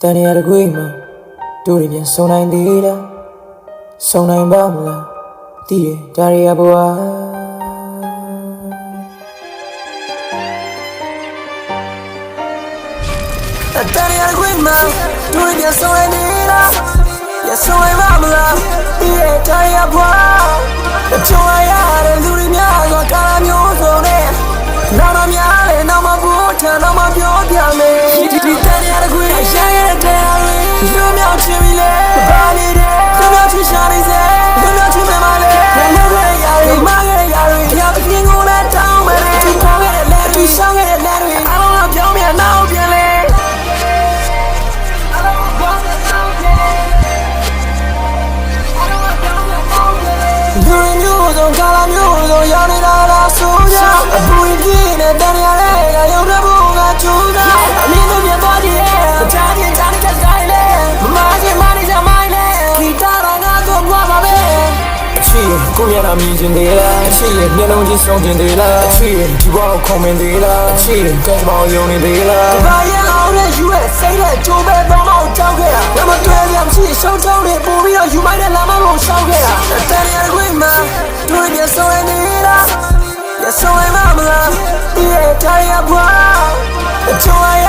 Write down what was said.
တန်ရတဲ့ခွေးမှာတို့တွေပြန်ဆုံနိုင်သေးလားဆုံနိုင်ပါမလားတည်ရဒါရီယာဘွာတန်ရတဲ့ခွေးမှာတို့တွေပြန်ဆုံနိုင်သေးလားဆုံနိုင်ပါမလားတည်ရဒါရီယာဘွာကြုံရတဲ့လူတွေများစွာကာလမျိုးစုံနဲ့နောက်တော့များလေနောက်မှဘူးထန်နောက်မှပြောပြမယ်ဒီတန်ရတဲ့ခွေးရရတဲ့တရားတွေလူမျိုးချင်းပြီလေဘာနေတယ်လူမျိုးချင်းရှာနေစေလူမျိုးချင်းမမလေးဘယ်လိုလဲရရမငယ်ရရတရားပြင်းကိုလည်းတောင်းမယ်သူပေါင်းခဲ့တဲ့လက်တွေရှောင်းခဲ့တဲ့လက်တွေအားလုံးပြောင်းပြန်နောက်ပြန်လေလူမျိုးစုံကာလမျိုးစုံရောက်နေတာလားဆိုကြအပူကြီးနဲ့တန်ရတဲ့ကရုံတဲ့ဘုံကကျူးတာအမင်းတို့ပြန်သွားကြည့်ရဲ့ကြားချင်းကြားနေတဲ့စကိုင်းလေမမချင်းမနေကြမိုင်းလေဂီတာတော့ငါတို့ဘွားပါပဲအချီကိုမျက်နှာမြင်ခြင်းသေးလားအချီမျက်လုံးချင်းဆုံးခြင်းသေးလားအချီဒီဘဝကိုခုံမင်းသေးလားအချီကဲမောင်ယုံနေသေးလားဘာရအောင်လဲယူရဲ့စိတ်နဲ့ကြိုးပဲတော့မောက်ကြောက်ခဲ့တာဘယ်မတွေ့ရမရှိရှုံးချုံးနေပို့ပြီးတော့ယူမိုင်းတဲ့လမ်းမကိုရှောက်ခဲ့တာတန်ရတဲ့ခွေးမှာတို့ပြန်ဆုံးနေလားရဆုံးနိုင်ပါမလားဒီရဲ့ဒါရီယာဘွာကြုံရ